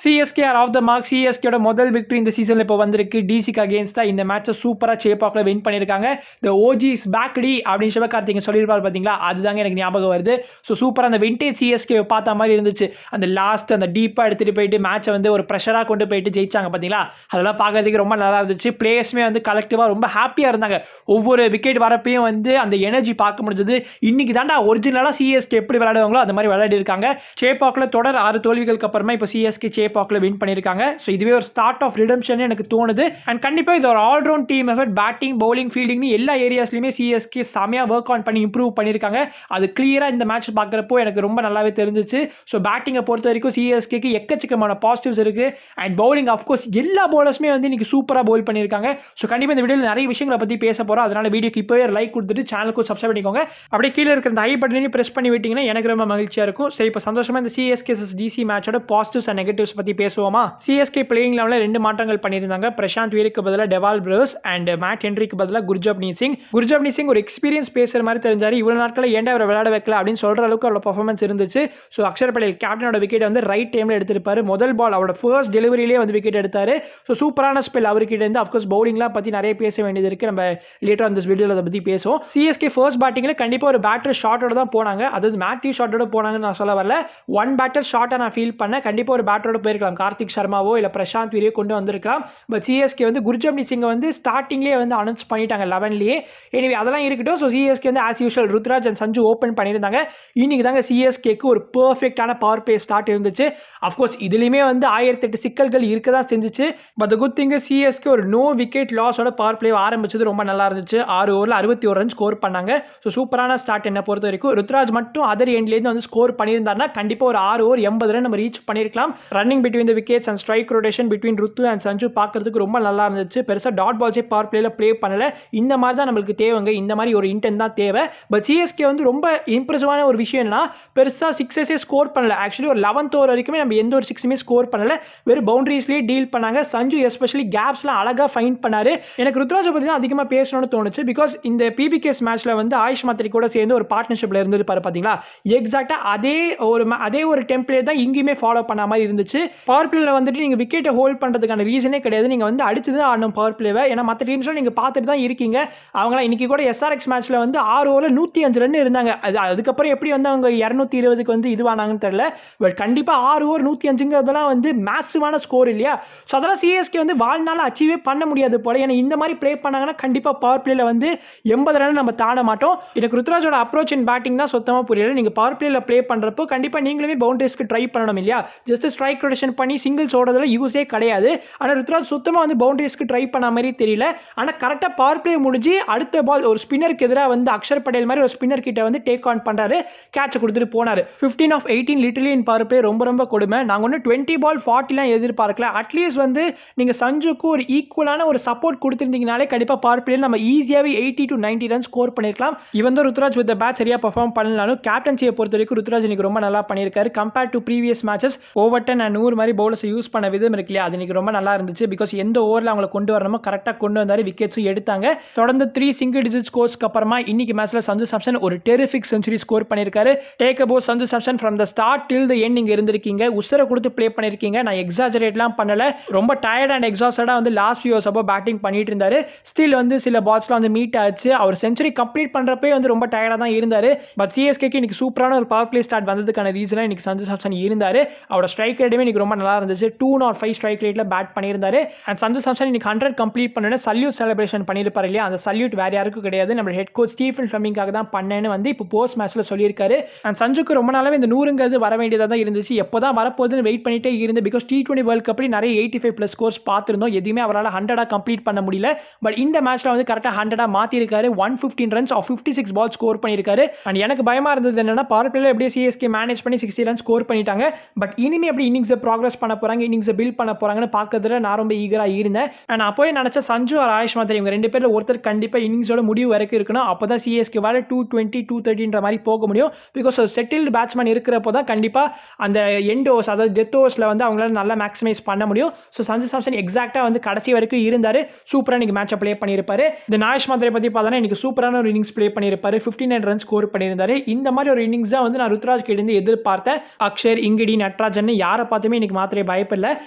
CSK are off the mark. சிஎஸ்கேட முதல் victory இந்த சீசனில் இப்போ வந்திருக்கு. டிசிக்கு அகேன்ஸ்ட் தான் இந்த மேட்சை சூப்பராக சேப்பாக்கில் வின் பண்ணியிருக்காங்க. த ஓஜி இஸ் பேக் டி அப்படின்னு சிவகார்த்திகேயன் சொல்லியிருப்பார் பார்த்தீங்களா, அதுதாங்க எனக்கு ஞாபகம் வருது. ஸோ சூப்பராக அந்த விண்டேஜ் சிஎஸ்கே பார்த்த மாதிரி இருந்துச்சு. அந்த லாஸ்ட் அந்த டீப்பாக எடுத்துகிட்டு போயிட்டு மேட்சை வந்து ஒரு ப்ரெஷராக கொண்டு போயிட்டு ஜெயிச்சாங்க பார்த்தீங்களா, அதெல்லாம் பார்க்கறதுக்கு ரொம்ப நல்லா இருந்துச்சு. பிளேயர்ஸுமே வந்து கலெக்டிவாக ரொம்ப ஹாப்பியாக இருந்தாங்க. ஒவ்வொரு விக்கெட் வரப்பையும் வந்து அந்த எனர்ஜி பார்க்க முடிஞ்சது. இன்னைக்கு தாண்டா ஒரிஜினலாக சிஎஸ்கே எப்படி விளையாடுவாங்களோ அந்த மாதிரி விளையாடி இருக்காங்க. சேப்பாக்கில் தொடர் 6 தோல்விகளுக்கு அப்புறமா இப்போ சிஎஸ்கே சேப்பாக்கில் வின் பண்ணியிருக்காங்க. ஸோ இதுவே ஒரு ஸ்டார்ட் ஆஃப் ரிடம்ஷன் எனக்கு தோணுது. அண்ட் கண்டிப்பாக இது ஒரு all-round team effort. Batting, bowling, fielding எல்லா ஏரியாஸ்லையுமே சிஎஸ்கே செமையாக ஒர்க் ஆன் பண்ணி இம்ப்ரூவ் பண்ணியிருக்காங்க. அது கிளியராக இந்த மேட்ச் பார்க்குறப்போ எனக்கு ரொம்ப நல்லாவே தெரிஞ்சிச்சு. ஸோ பேட்டிங்கை பொறுத்த வரைக்கும் சிஎஸ்கேக்கு எக்கச்சக்கமான பாசிட்டிவ்ஸ் இருக்குது. அண்ட் பவுலிங் அஃப்கோர்ஸ் எல்லா பவுலர்ஸுமே வந்து இன்னைக்கு சூப்பராக பவுல் பண்ணியிருக்காங்க. ஸோ கண்டிப்பாக இந்த வீடியோவில் நிறைய விஷயங்களை பற்றி பேச போகிறோம். அதனால வீடியோக்கு இப்போவே லைக் கொடுத்துட்டு சேனலுக்கும் சப்ஸ்கிரைப் பண்ணிக்கோங்க. அப்படியே கீழே இருக்கிற இந்த ஐ பட்டனையும் பிரஸ் பண்ணி விட்டீங்கன்னா எனக்கு ரொம்ப மகிழ்ச்சியாக இருக்கும். சரி, இப்போ சந்தோஷமாக இந்த சிஎஸ்கே டிசி மேட்சோட பாசிட்டிவ்ஸ் அண்ட் நெகட்டிவ்ஸ் பற்றி பேசுவோமா? சிஎஸ்கே பிளேயிங் லெவலில் 2 மாற்றங்கள் பண்ணியிருந்தாங்க. பிரசாந்த் வீருக்கு பதிலாக டெவால் பிரஸ் அண்ட் மேட் ஹென்ரிக்கு பதிலாக குர்ஜப்னீத் சிங். குர்ஜப்னீத் சிங் ஒரு எக்ஸ்பீரியன்ஸ் பேசுகிற மாதிரி தெரிஞ்சார். இவ்வளோ நாட்களில் ஏன்டா அவரை விளையாட வைக்கல அப்படின்னு சொல்கிற அளவுக்கு அவரோட பர்ஃபார்மன்ஸ் இருந்துச்சு. ஸோ அக்ஷர் பட்டேல் கேப்டனோட விக்கெட் வந்து ரைட் டைமில் எடுத்திருப்பாரு. முதல் பால் அவரோட ஃபர்ஸ்ட் டெலிவரியிலே வந்து விக்கெட் எடுத்தார். ஸோ சூப்பரான ஸ்பெல் அவர்கிட்ட இருந்து. அஃப்கோர்ஸ் பவுலிங்லாம் பற்றி நிறைய பேச வேண்டியது இருக்குது. நம்ம லேட்டர் அந்த வீடியோவில் அதை பற்றி பேசுவோம். சிஎஸ்கே ஃபர்ஸ்ட் பேட்டிங்கில் கண்டிப்பாக ஒரு பேட்டர் ஷாட்டோட தான் போனாங்க. அதாவது மேத்யூ ஷாட்டோட போனாங்கன்னு நான் சொல்ல வரல. ஒன் பேட்டர் ஷாட்டை நான் ஃபீல் பண்ணேன். கண்டிப்பாக ஒரு பேட்டரோட போயிருக்கலாம். கார்த்திக் சர்மாவோ இல்லை பிரசாந்த் வீரையோ கொண்டு வந்திருக்கலாம். பட் சிஎஸ்கே வந்து குர்ஜப்னீத் சிங்கை வந்து ஸ்டார்டிங்லேயே வந்து அனௌன்ஸ் பண்ணிட்டாங்க 11லேயே. எனவே அதெல்லாம் இருக்கட்டும். ஸோ சிஎஸ்கே வந்து as usual Ruturaj and Sanju open பண்ணியிருந்தாங்க. இன்னைக்கு தாங்க சிஎஸ்கேக்கு ஒரு பெர்ஃபெக்டான பவர் பிளே ஸ்டார்ட் இருந்துச்சு. அஃப்கோர்ஸ் இதுலையுமே வந்து 1008 சிக்கல்கள் இருக்க தான் செஞ்சிச்சு. But the good thing CSK ஒரு நோ விக்கெட் லாஸோட பவர் பிளே ஆரம்பிச்சது ரொம்ப நல்லா இருந்துச்சு. 6 ஓவரில் 61 ரன் ஸ்கோர் பண்ணாங்க. ஸோ சூப்பரான ஸ்டார்ட் என்ன பொறுத்த வரைக்கும். ருத்ராஜ் மட்டும் அதர் எண்ட்லேருந்து வந்து ஸ்கோர் பண்ணியிருந்தாருன்னா கண்டிப்பாக ஒரு 6 ஓவர் 80 ரன் நம்ம ரீச் பண்ணியிருக்கலாம். Running between the wickets and strike rotation between Ruthu and Sanju பார்க்கறதுக்கு ரொம்ப நல்லா இருந்துச்சு. பெருசாக டாட் பால்ஸே பவர் பிளேல ப்ளே பண்ணல. இந்த மாதிரி தான் நம்மளுக்கு தேவைங்க. இந்த மாதிரி ஒரு இன்டென்ட் தான் தேவை. பட் சிஎஸ்கே வந்து ரொம்ப இம்ப்ரெசிவான ஒரு விஷயம் என்னன்னா, பெருசாக சிக்ஸஸே ஸ்கோர் பண்ணல. ஆக்சுவலி ஒரு 11th ஓவர் வரைக்குமே நம்ம எந்த ஒரு சிக்ஸுமே ஸ்கோர் பண்ணல. வெறும் பவுண்டரிஸ்லேயே டீல் பண்ணாங்க. சஞ்சு எஸ்பெஷலி கேப்ஸ்லாம் அழகாக ஃபைண்ட் பண்ணாரு. எனக்கு ருத்ராஜை பற்றி தான் அதிகமாக பேசணும்னு தோணுச்சு. பிகாஸ் இந்த பிபிகேஸ் மேட்ச்ல வந்து ஆயுஷ் மாத்திரி கூட சேர்ந்து ஒரு பார்ட்னர்ஷிப்ல இருந்திருப்பாரு பார்த்தீங்களா, எக்ஸாக்டா அதே ஒரு டெம்ப்ளேட் தான் இங்கேயுமே ஃபாலோ பண்ண மாதிரி இருந்துச்சு. பவர் பிளேல வந்துட்டு நீங்கள் விக்கெட்டை ஹோல்ட் பண்ணுறதுக்கான ரீசனே கிடையாது. நீங்கள் வந்து அடிச்சு தான் ஆடணும் பவர் பிளேவை. ஏன்னா மற்ற டீம்ஸ்லாம் நீங்கள் பார்த்துட்டு தான் இருக்கீங்க. அவங்களாம் இன்னைக்கு கூட எஸ்ஆர்எக்ஸ் மேட்ச்ல வந்து 6 ஓவரில் 105 ரன் இருந்தாங்க. அதுக்கப்புறம் எப்படி வந்து அவங்க 220க்கு வந்து இதுவானாங்கன்னு தெரியல. பட் கண்டிப்பாக 6 ஓவர் 105ங்கிறதெல்லாம் வந்து மேசிவான ஸ்கோர் இல்லையா? ஸோ அதெல்லாம் சிஎஸ்கே வந்து வாழ்நாள் அச்சீவே பண்ண முடியாது போல. ஏன்னா இந்த மாதிரி ப்ளே பண்ணாங்கன்னா கண்டிப்பாக பவர் பிளேல வந்து 80 ரன் நம்ம தாண்ட மாட்டோம். எனக்கு ருத்ராஜோட அப்ரோச் இன் பேட்டிங் தான் சுத்தமாக புரியல. நீங்கள் பவர் பிளேல ப்ளே பண்ணுறப்போ கண்டிப்பாக நீங்களுமே பவுண்டரிஸ்க்கு ட்ரை பண்ணணும் இல்லையா? ஜஸ்ட் ஸ்ட்ரைக் ரொட்டேஷன் பண்ணி சிங்கிள்ஸ் ஓடுறதுல யூஸே கிடையாது. ஆனால் ருத்ராஜ் சுத்தமாக வந்து பவுண்டரிஸ்க்கு ட்ரை பண்ண மாதிரி தெரியல. ஆனால் கரெக்டாக பவர் பிளே முடிஞ்சு அடுத்த பால் ஒரு ஸ்பின்னருக்கு எதிராக வந்து அக்ஷர் பட்டேல் மாதிரி ஒரு ஸ்பின்னர் கிட்ட வந்து டேக் ஆன் பண்ணுறாரு. கேட்சை கொடுத்துட்டு போனார். 15 of 18 literally in power play ரொம்ப ரொம்ப கொடுமை. நாங்கள் ஒன்று 20 பால் 40லாம் எதிர்பார்க்கல. அட்லீஸ்ட் வந்து நீங்கள் சஞ்சுக்கு ஒரு ஈக்குவலான ஒரு சப்போர்ட் கொடுத்துருந்தீங்கனாலே கண்டிப்பாக பவர் பிளேயில் நம்ம ஈஸியாகவே 80 to 90 ரன் ஸ்கோர் பண்ணியிருக்கலாம். இவன் தான் ருத்ராஜ் வித் பேட் சரியாக பர்ஃபார்ம் பண்ணலாலும் கேப்டன்சியை பொறுத்த வரைக்கும் ருத்ராஜ் இன்னைக்கு ரொம்ப நல்லா பண்ணியிருக்காரு. Compare to previous matches Overton and 100 மாதிரி பவுலர்ஸ் யூஸ் பண்ண விதம் இருக்கு இல்லையா, அது இன்னைக்கு ரொம்ப நல்லா இருந்துச்சு. பிகாஸ் எந்த ஓவரில் அவங்களை கொண்டு வரணுமோ கரெக்டாக கொண்டு வந்தார். விக்கெட்ஸும் எடுத்தாங்க. தொடர்ந்து 3 சிங்கிள் டிஜிட் ஸ்கோர்ஸ்க்கு அப்புறமா இன்னைக்கு மேட்ச்ல சஞ்சு சாம்சன் ஒரு டெரிஃபிக் செஞ்சுரி ஸ்கோர் பண்ணியிருக்காரு. Take about Sanju Samson from the start till the end. நீங்க இருந்திருக்கீங்க, உசரை கொடுத்து ப்ளே பண்ணியிருக்கீங்க. நான் எக்ஸாஜரேட்லாம் பண்ணல. ரொம்ப டயர்ட் அண்ட் எக்ஸாஸ்டடாக வந்து லாஸ்ட் ஃபியூ ஹவர்ஸ் பேட்டிங் பண்ணிட்டு இருந்தாரு. ஸ்டில் வந்து சில பால்ஸ்லாம் வந்து மீட் ஆச்சு. அவர் செஞ்சுரி கம்ப்ளீட் பண்ணுறப்பே வந்து ரொம்ப டயர்டாக தான் இருந்தார். பட் சிஎஸ்கேக்கு இன்னைக்கு சூப்பரான ஒரு பவர் பிளே ஸ்டார்ட் வந்ததுக்கான ரீசனாக இன்னைக்கு சஞ்சு சாம்சன் இருந்தார். அவரோட ஸ்ட்ரைக் ரேட்டுமே இன்னைக்கு ரொம்ப நல்லா இருந்துச்சு. 205 ஸ்ட்ரைக் ரேட்டில் பேட் பண்ணியிருந்தாரு. அண்ட் சஞ்சு சாம்சன் இன்னைக்கு 100 கம்ப்ளீட் பண்ண சல்யூட் செலிப்ரேஷன் பண்ணியிருப்பாரு இல்லையா, அந்த சல்யூட் வேற யாருக்கும் கிடையாது, நம்ம ஹெட் கோச் ஸ்டீஃபன் ஃபிளமிங்காக தான் பண்ணேன்னு வந்து இப்போ போஸ்ட் மேட்ச்ல சொல்லியிருக்காரு. அண்ட் சஞ்சுக்கு ரொம்ப நாளாவே இந்த 100ங்கிறது வர வேண்டியதாக தான் இருந்துச்சு. எப்போ தான் வரப்போகுதுன்னு வெயிட் பண்ணிட்டே இருந்து. பிகாஸ் T20 வேர்ல்ட் கப்ல நிறைய 85+ ஸ்கோர்ஸ் பார்த்துருந்தோம். எதுவுமே அவரால் 100 கம்ப்ளீட் பண்ண முடியல. பட் இந்த மேட்ச்ல வந்து கரெக்டாக 100 மாற்றிருக்காரு. 115 ரன்ஸ் ஆஃப் 56 பால் ஸ்கோர் பண்ணியிருக்காரு. அண்ட் எனக்கு பயமா இருந்தது என்னன்னா, பவர் பிளேல எப்படியே சிஎஸ்கே மேனேஜ் பண்ணி 60 ரன் ஸ்கோர் பண்ணிட்டாங்க. பட் இனிமே எப்படி இன்னிங்ஸை ப்ராக்ரஸ் பண்ண போறாங்க, இன்னிங்ஸை பில்ட் பண்ண போறாங்கன்னு பார்க்கறதுல நான் ரொம்ப ஈகராக இருந்தேன். நான் அப்போயே நினைச்ச சஞ்சு ஆர் ஆயுஷ் மாத்திரி இவங்க 2 பேர்ல ஒருத்தர் கண்டிப்பாக இன்னிங்ஸோட முடிவு வரைக்கும் இருக்கணும். அப்போ தான் சிஎஸ்கே வாழ 220 230ன்ற மாதிரி போக முடியும். பிகாஸ் செட்டில்டு பேட்ஸ்மேன் இருக்கிறப்போ தான் கண்டிப்பாக அந்த எண்ட் ஓவர்ஸ், அதாவது டெத் ஓவர்ஸில் வந்து அவங்களால நல்லா மேக்ஸிமைஸ் பண்ண முடியும். ஸோ சஞ்சு சாம்சன் எக்ஸாக்டாக வந்து கடைசி வரைக்கும் இருந்தார். சூப்பராக இன்னைக்கு மேட்சை ப்ளே பண்ணியிருப்பாரு. இந்த ஆயுஷ் மாத்திரை பற்றி பார்த்தோன்னா இன்னைக்கு சூப்பரான ஒரு இன்னிங்ஸ் ப்ளே பண்ணியிருப்பாரு. 59 ரன் ஸ்கோர் பண்ணியிருந்தாரு. இந்த மாதிரி ஒரு இன்னிங்ஸ் தான் வந்து நான் ருத்ராஜ் கிட்ட இருந்து எதிர்பார்த்தேன். அக்ஷர், இங்கிடி, நட்ராஜன் யாரை பார்த்துமே யாருமே இன்னைக்கு மாத்திரை பயப்படல.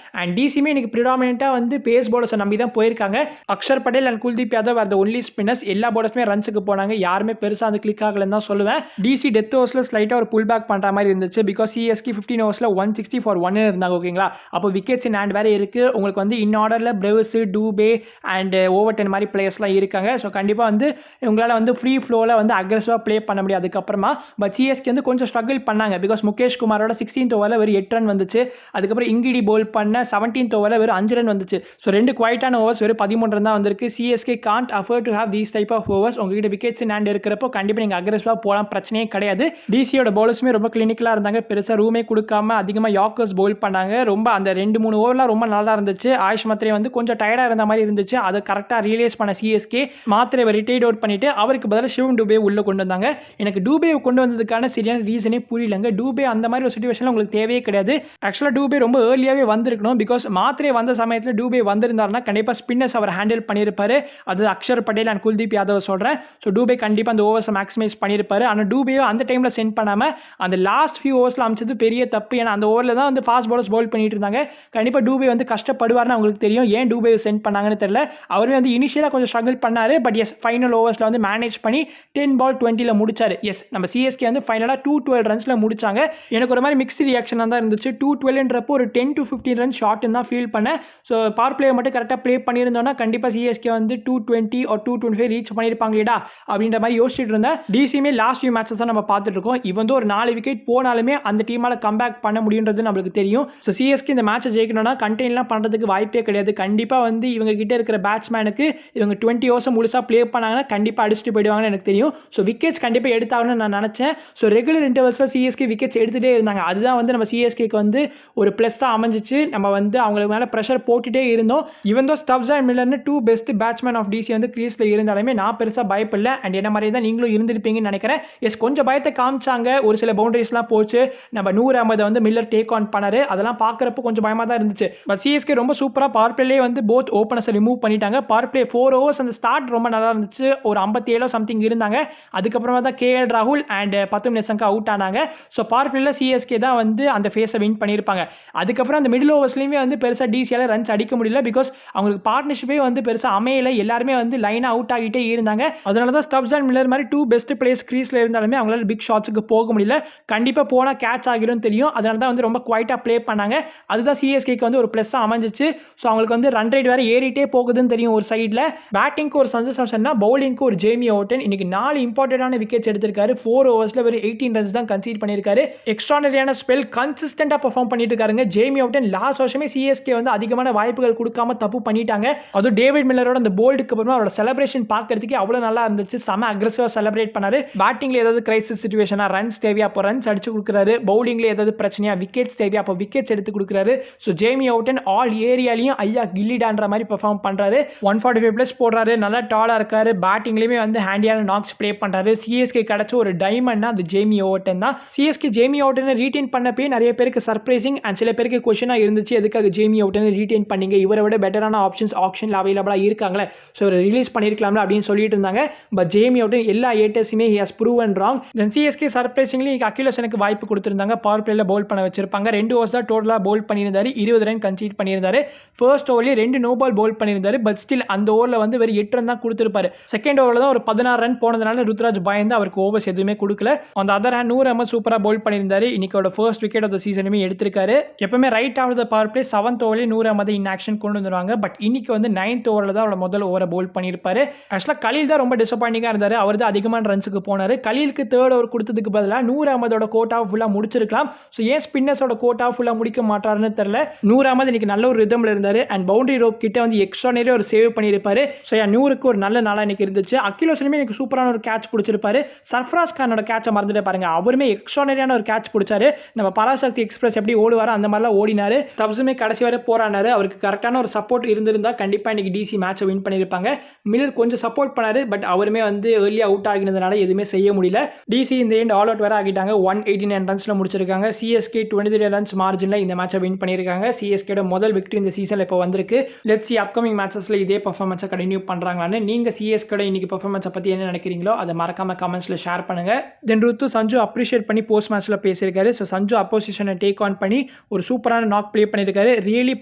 அண்ட் டிசியுமே இன்னைக்கு ப்ரிடாமினென்ட்டாக வந்து பேஸ் பவுலர்ஸை நம்பி தான் போயிருக்காங்க. அக்ஷர் பட்டேல் அண்ட் குல்தீப் யாதவ் அந்த ஒன்லி ஸ்பின்னர்ஸ். எல்லா பவுலர்ஸுமே ரன்ஸுக்கு போனாங்க. யாருமே பெருசாக அந்த கிளிக் ஆகலன்னு தான் சொல்லுவேன். டிசி டெத் ஓவர்ஸில் ஸ்லைட்டாக ஒரு புல் பேக் பண்ணுற மாதிரி இருந்துச்சு. பிகாஸ் சிஎஸ்கே 15 ஓவர்ஸில் 160 for 1 இருந்தாங்க. ஓகேங்களா, அப்போ விக்கெட்ஸ் இன் ஹேண்ட் வேறு இருக்குது. உங்களுக்கு வந்து இன் ஆர்டரில் பிரேவ்ஸ், டூபே அண்ட் ஓவர்டன் மாதிரி பிளேயர்ஸ்லாம் இருக்காங்க. ஸோ கண்டிப்பாக வந்து உங்களால் வந்து ஃப்ரீ ஃப்ளோவில் வந்து அக்ரெசிவாக ப்ளே பண்ண முடியாது. அதுக்கப்புறமா பட் சிஎஸ்கே வந்து கொஞ்சம் ஸ்ட்ரகிள் பண்ணாங்க. பிகாஸ் முகேஷ் குமாரோட 16th ஓவரில் வெறும் 8 ரன் வந்துச்சு. அதுக்கப்புறம் இங்கிடி போல் பண்ண 17th ஓவரில் வெறும் 5 ரன் வந்துச்சு. ஸோ 2 குவைட்டான ஓவர்ஸ் வெறும் 13 ரன் தான் வந்திருக்கு. CSK can't afford to have these type of overs. உங்ககிட்ட விக்கெட்ஸ் இன் ஹேண்ட் இருக்கிறப்போ கண்டிப்பாக நீங்கள் அக்ரெசிவாக போகலாம், பிரச்சனையே கிடையாது. டிசியோட பவுலர்ஸுமே ரொம்ப கிளினிக்கலாக இருந்தாங்க. பெருசாக ரூமே கொடுக்காம அதிகமாக யாக்கர்ஸ் பவுல் பண்ணாங்க. ரொம்ப அந்த 2-3 ஓவர்லாம் ரொம்ப நல்லா இருந்துச்சு. ஆயுஷ் மாத்திரை வந்து கொஞ்சம் டயர்டாக இருந்த மாதிரி இருந்துச்சு. அதை கரெக்டாக ரியலைஸ் பண்ண சிஎஸ்கே மாத்திரை ரிட்டையர்ட் அவுட் பண்ணிட்டு அவருக்கு பதிலாக சிவம் டூபே உள்ள கொண்டு வந்தாங்க. எனக்கு டூபே கொண்டு வந்ததுக்கான சரியான ரீசனே புரியலங்க. டூபே அந்த மாதிரி ஒரு சிச்சுவேஷனில் உங்களுக்கு தேவையே கிடையாது. ஆக்சுவலாக டூபே ரொம்ப ஏர்லியாகவே வந்திருக்கணும். பிகாஸ் மாத்திரை வந்த சமயத்தில் டூபே வந்திருந்தாருன்னா கண்டிப்பாக ஸ்பின்னர்ஸ் அவர் ஹேண்டில் பண்ணியிருப்பாரு. அது அக்ஷர் பட்டேல் அண்ட் குல்தீப் யாதவ் சொல்கிறேன். ஸோ டூபே கண்டிப்பாக அந்த ஓவர்ஸை மேக்ஸிமைஸ் பண்ணியிருப்பாரு. ஆனால் டூபே அந்த டைமில் சென்ட் பண்ணாமல் அந்த லாஸ்ட் ஃபியூ ஓவர்ஸில் அமைச்சது பெரிய தப்பு. ஏன்னா அந்த ஓவரில் தான் வந்து ஃபாஸ்ட் பவுலர்ஸ் பவுல் பண்ணிட்டு இருந்தாங்க. கண்டிப்பாக டூபே வந்து கஷ்டப்படுவார்னு அவங்களுக்கு தெரியும். ஏன் டூபே சென்ட் பண்ணாங்கன்னு தெரியல. அவரே வந்து இனிஷியலாக கொஞ்சம் ஸ்ட்ரகிள் பண்ணார். பட் எஸ் ஃபைனல் ஓவர்ஸில் வந்து மேனேஜ் பண்ணி 10 ball 20 முடிச்சாரு. எஸ் நம்ம சிஎஸ்கே வந்து ஃபைனலாக 212 ரன்ஸில் முடிச்சாங்க. எனக்கு ஒரு மாதிரி மிக்ஸ்டு ரியாக்ஷனாக தான் இருந்துச்சு. 212ன்றப்போ ஒரு 10 to 15 ரன் ஷார்ட்னு தான் ஃபீல் பண்ணேன். ஸோ பவர் பிளே மட்டும் கரெக்டாக ப்ளே பண்ணியிருந்தோன்னா கண்டிப்பாக சிஎஸ்கே வந்து 220 or 225 ரீச் பண்ணியிருப்பாங்களேடா அப்படின்ற மாதிரி யோசிச்சுட்டு இருந்தேன். டிசியுமே லாஸ்ட் ஃபியூ மேட்சஸ் தான் நம்ம பார்த்துட்டு இருக்கோம். இப்போ வந்து ஒரு 4 விக்கெட் போனாலுமே அந்த டீமால் கம்பேக் பண்ண முடியுன்றது நம்மளுக்கு தெரியும். ஸோ சிஎஸ்கே இந்த மேட்சை ஜெயிக்கணும்னா கண்டெயின்லாம் பண்ணுறதுக்கு வாய்ப்பே கிடையாது. கண்டிப்பாக வந்து இவங்க கிட்ட இருக்கிற பேட்ஸ்மேனுக்கு இவங்க 20 ஓவர்ஸ் முழுசாக ப்ளே பண்ணாங்கன்னா கண்டிப்பாக அடிச்சுட்டு போயிடுவாங்கன்னு எனக்கு தெரியும். ஸோ விக்கெட்ஸ் கண்டிப்பாக எடுத்தாங்கன்னு நான் நினச்சேன். ஸோ ரெகுலர் இன்டர்வல்ஸில் சிஎஸ்கே விக்கெட்ஸ் எடுத்துகிட்டே இருந்தாங்க. அதுதான் வந்து நம்ம சிஎஸ்கேக்கு வந்து ஒரு ப்ளஸ்ஸாக அமைஞ்சிச்சு. நம்ம வந்து அவங்களுக்கு மேலே ப்ரெஷர் போட்டுகிட்டே இருந்தோம். இவன் தான் ஸ்டப்ஸ் அண்ட் மில்லர்னு 2 பெஸ்ட் பேட்ஸ்மேன் ஆஃப் டிசி வந்து கிரீஸில் இருந்தாலுமே நான் பெருசாக பயப்படல. அண்ட் என்ன மாதிரி தான் நீங்களும் இருந்திருப்பீங்கன்னு நினைக்கிறேன். எஸ் கொஞ்சம் பயத்தை காமிச்சாங்க. ஒரு சில பவுண்டரிஸ்லாம் போச்சு. நம்ம நூர் அஹமதை வந்து மில்லர் டேக் ஆன் பண்ணாரு. அதெல்லாம் பார்க்குறப்போ கொஞ்சம் பயமாக தான் இருந்துச்சு. பட் சிஎஸ்கே ரொம்ப சூப்பராக பவர் பிளேலே வந்து போத் ஓப்பனர்ஸை ரிமூவ் பண்ணிட்டாங்க. பவர் பிளே 4 ஓவர்ஸ் அந்த ஸ்டார்ட் ரொம்ப நல்லா இருந்துச்சு. ஒரு 57 சம்திங் இருந்தாங்க. அதுக்கப்புறமா தான் கேஎல் ராகுல் அண்ட் பத்தும் நிசங்கா அவுட் ஆனாங்க. ஸோ பவர் பிளேல சிஎஸ்கே தான் வந்து அந்த ஃபேஸை வின் பண்ணியிருப்பாங்க. அதுக்கப்புறம் அந்த மிடில் ஓவர்ஸ்லையுமே வந்து பெருசாக டிசியால் ரன்ஸ் அடிக்க முடியல. பிகாஸ் அவங்களுக்கு பார்ட்னர்ஷிப்பே வந்து பெருசாக அமையலை. எல்லாருமே வந்து லைனாக அவுட் ஆகிட்டே இருந்தாங்க. அதனால தான் ஸ்டப்ஸ் அண்ட் மில்லர் மாதிரி 2 பெஸ்ட் பிளேயர்ஸ் கிரீஸில் இருந்தாலுமே அவங்களால பிக் ஷாட்ஸுக்கு போக முடியல. கண்டிப்பாக போனால் கேட்ச் ஆகிரும் தெரியும். அதனால தான் வந்து ரொம்ப குவைட்டாக ப்ளே பண்ணாங்க. அதுதான் சிஎஸ்கேக்கு வந்து ஒரு ப்ளஸ்ஸாக அமைஞ்சிச்சு. ஸோ அவங்களுக்கு வந்து ரன் ரேட் வேறு ஏறிட்டே போகுதுன்னு தெரியும். ஒரு சைடில் பேட்டிங்க்கு ஒரு சஞ்சு சாம்சன்னா, பவுலிங்க்கு ஒரு ஜேமி ஓவர்டன். இன்னைக்கு 4 இம்பார்ட்டன்டான விக்கெட்ஸ் எடுத்திருக்காரு. 4 ஓவர்ஸில் வெறும் 18 ரன்ஸ் தான் கன்சீட் பண்ணியிருக்காரு. எக்ஸ்ட்ரானரியான ஸ்பெல் கன்சிஸ்டண்டாக பெர்ஃபார்ம் பண்ணிட்டு இருக்காருங்க ஜேமி ஓவர்டன். லாஸ்ட் வருஷமே சிஎஸ்கே வந்து அதிகமான வாய்ப்புகள் கொடுக்காம தப்பு பண்ணிட்டாங்க. அதுவும் டேவிட் மில்லரோட அந்த போல்டுக்கு அப்புறமா அவரோட செலிப்ரேஷன் பார்க்கறதுக்கு அவ்வளோ நல்லா இருந்துச்சு. செம அக்ரெசிவாக செலிப்ரேட் பண்ணாரு. பேட்டிங்ல ஏதாவது கிரைசிஸ் சிச்சுவேஷனா ரன்ஸ் தேவையா, அப்போ ரன்ஸ் அடிச்சு கொடுக்குறாரு. பவுலிங்ல ஏதாவது பிரச்சனையா, விக்கெட்ஸ் தேவையா, அப்போ விக்கெட்ஸ் எடுத்து கொடுக்குறாரு. ஸோ ஜேமி ஓவர்டன் ஆல் ஏரியாலையும் ஐயா கில்லிடான்ற மாதிரி பெர்ஃபார்ம் பண்றாரு. 145+ போடுறாரு. நல்லா டாலாக இருக்காரு. பேட்டிங்லேயுமே வந்து ஹேண்டியான நாக்ஸ் ப்ளே பண்ணுறாரு. சிஎஸ்கே கிடைச்ச ஒரு டைமண்ட்னா அது ஜேமி ஓவர்டன் தான். சிஎஸ்கே ஜேமி ஓவர்டனை ரீட்டைன் பண்ணப்பே நிறைய பேருக்கு சர்ப்ரைசிங் அண்ட் சில பேருக்கு கொஷனாக இருந்துச்சு. எதுக்காக ஜேமி ஓவர்டனை ரீட்டைன் பண்ணீங்க, இவரை விட பெட்டரான ஆப்ஷன்ஸ் ஆப்ஷனில் அவைலபிளாக இருக்காங்களே, ஸோ இவரை ரிலீஸ் பண்ணியிருக்கலாம்ல அப்படின்னு சொல்லிட்டு இருந்தாங்க. பட் ஜேமி ஓவர்டன் எல்லா ஏட்டர்ஸுமே he has proven wrong. Then CSK surprisingly அகிலசனுக்கு வாய்ப்பு கொடுத்திருந்தாங்க. பவர் பிளேல பவுல் பண்ண வச்சிருப்பாங்க. 2 ஓவர்ஸ் தான் டோட்டலாக பவுல் பண்ணியிருந்தாரு. 20 ரன் கன்சீட் பண்ணியிருந்தாரு. ஃபர்ஸ்ட் ஓவர்லேயே 2 நோ பால் பவுல் பண்ணியிருந்தாரு. பட் ஸ்டில் அந்த ஓவரில் வந்து வெறும் 8 ரன் தான் கொடுத்திருப்பாரு. செகண்ட் ஓவரில் தான் ஒரு 16 ரன் போனதுனால ருத்ராஜ் பயந்து அவருக்கு ஓவர்ஸ் எதுவுமே கொடுக்கல. அந்த அதர் ஹேண்ட் நூர் அஹமத் சூப்பராக பவுல் பண்ணியிருந்தாரு. இன்னைக்கோட ஃபர்ஸ்ட் விக்கெட் ஆஃப் த சீசனுமே எடுத்திருக்காரு. எப்பவுமே right of the power play 7th ஓவர்லேயே நூர் அஹமதை இன் ஆக்ஷன் கொண்டு வந்துருவாங்க. பட் இன்னைக்கு வந்து 9th ஓவரில் தான் அவரோட முதல் ஓவரை பவுல் பண்ணியிருப்பாரு. ஆக்சுவலாக கலீல் தான் ரொம்ப டிசப்பாயிண்டிங்காக இருந்தார். அவர் தான் அதிகமான ரன்ஸுக்கு போனார். கலீலுக்கு 3rd ஓவர் கொடுத்ததுக்கு பதிலாக நூர் அஹமதோட கோட்டா ஃபுல்லாக முடிச்சிருக்கலாம். ஸோ ஏன் ஸ்பின்னர்ஸோட கோட்டா ஃபுல்லாக முடிக்க மாட்டாருன்னு தெரியல. நூர் அஹமத் இன்னைக்கு நல்ல ஒரு ரிதமில் இருந்தார். அண்ட் பவுண்டரி ரோப் கிட்ட வந்து எக்ஸ்ட்ரானரி ஒரு சேவ் பண்ணியிருப்பாரு. ஸோ நூருக்கு ஒரு நல்ல நாளாக இன்னைக்கு இருந்துச்சு. அகிலோசனுமே எனக்கு சூப்பரான ஒரு கேட்ச் பிடிச்சிருப்பாரு. சர்ஃப்ராஸ் கானோட கேட்சை மறந்துட்டு பாருங்க, அவருமே எக்ஸ்ட்ரானரியான ஒரு கேட்ச் பிடிச்சாரு. நம்ம பராசக்தி எக்ஸ்பிரஸ் எப்படி ஓடுவாரோ அந்த மாதிரிலாம் ஓடினாரு. ஸ்டப்ஸுமே கடைசி வரை போராடினாரு. அவருக்கு கரெக்டான ஒரு சப்போர்ட் இருந்திருந்தா கண்டிப்பாக இன்னைக்கு டிசி மேட்சை வின் பண்ணியிருப்பாங்க. மில்லர் கொஞ்சம் சப்போர்ட் பண்ணாரு. பட் அவருமே வந்து ஏர்லியாக அவுட் ஆகினதுனால எதுவுமே செய்ய முடியல. டிசி இந்த எண்ட் ஆல் அவுட் வேற ஆகிட்டாங்க. 189 ரன்ஸில் முடிச்சிருக்காங்க. சிஎஸ்கே 23 ரன்ஸ் மார்ஜினில் இந்த மேட்சை வின் பண்ணியிருக்காங்க. சிஎஸ்கேட முதல் விக்டரி இந்த சீசனில் இப்போ வந்திருக்கு. லெட்ஸ் சி அப்கமிங் மேட்சஸில் இதே பர்ஃபார்மன்ஸை கண்டினியூ பண்ணுறாங்களான்னு. நீங்கள் சிஎஸ்கேட இன்னைக்கு பர்ஃபார்மன்ஸை பற்றி என்ன நினைக்கிறீங்களோ அதை மறக்காம கமெண்ட்ஸில் ஷேர் பண்ணுங்க. தென் ருத்து சஞ்சு அப்ரிஷியேட் பண்ணி போஸ்ட் மேட்ச்சில் பேசியிருக்காரு. ஸோ சஞ்சு அப்போசிஷனை டேக் ஆன் பண்ணி ஒரு சூப்பரான நாக் ப்ளே பண்ணியிருக்காரு. Really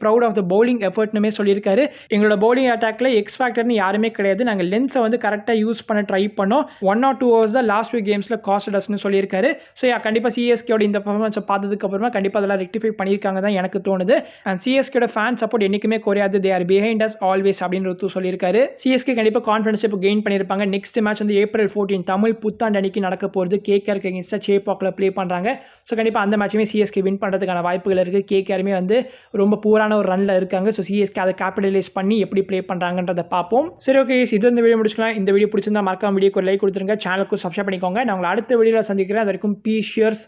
proud of the bowling எஃபர்ட்னுமே சொல்லியிருக்காரு. எங்களோட பவுலிங் அட்டாக்ல எக்ஸ் ஃபேக்டர்னு யாருமே கிடையாது. நாங்கள் லென்ஸை வந்து கரெக்டாக யூஸ் பண்ண ட்ரை பண்ணோம். 1 or 2 ஹவர்ஸ் தான் லாஸ்ட் வீக் கேம்ஸில் காஸ்ட் அஸ்னு சொல்லியிருக்காரு. ஸோ கண்டிப்பாக சிஎஸ்கேயோட இந்த பர்ஃபார்மன்ஸை பார்த்ததுக்கு அப்புறமா கண்டிப்பாக அதெல்லாம் ரெக்டிஃபை பண்ணியிருக்காங்க தான் எனக்கு தோணுது. அண்ட் சிஎஸ்கேயோட ஃபேன் சப்போர்ட் என்றைக்குமே குறையாது. They are behind as always அப்படின்னு சொல்லியிருக்காரு. சிஎஸ்கே கண்டிப்பாக கான்ஃபிடன்ஸ் இப்போ கெயின் பண்ணியிருப்பாங்க. நெக்ஸ்ட் மேட்ச் வந்து April 14 தமிழ் புத்தாண்டு அன்னைக்கு நடக்க போகிறது. கேகேஆருக்கு அகேன்ஸ்டாக சேப்பாக்கில் ப்ளே பண்ணுறாங்க. ஸோ கண்டிப்பாக அந்த மேட்சுமே சிஎஸ்கே வின் பண்ணுறதுக்கான வாய்ப்புகள் இருக்குது. கேகேஆருமே வந்து ரொம்ப பூரான ஒரு ரனில் இருக்காங்க. ஸோ சிஎஸ்கே அதை கேபிட்டலைஸ் பண்ணி எப்படி ப்ளே பண்ணுறாங்கன்றதை பார்ப்போம். சரி, ஓகே, இது இந்த வீடியோ முடிச்சுக்கலாம். இந்த வீடியோ பிடிச்சிருந்தா மறக்காம வீடியோக்கு ஒரு லைக் கொடுத்துருங்க. சேனலுக்கு சப்ஸ்கிரைப் பண்ணிக்கோங்க. நான் உங்களை அடுத்த வீடியோவில் சந்திக்கிறேன். அது வரைக்கும் பீஸ், ஷியர்ஸ்,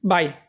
பாய்.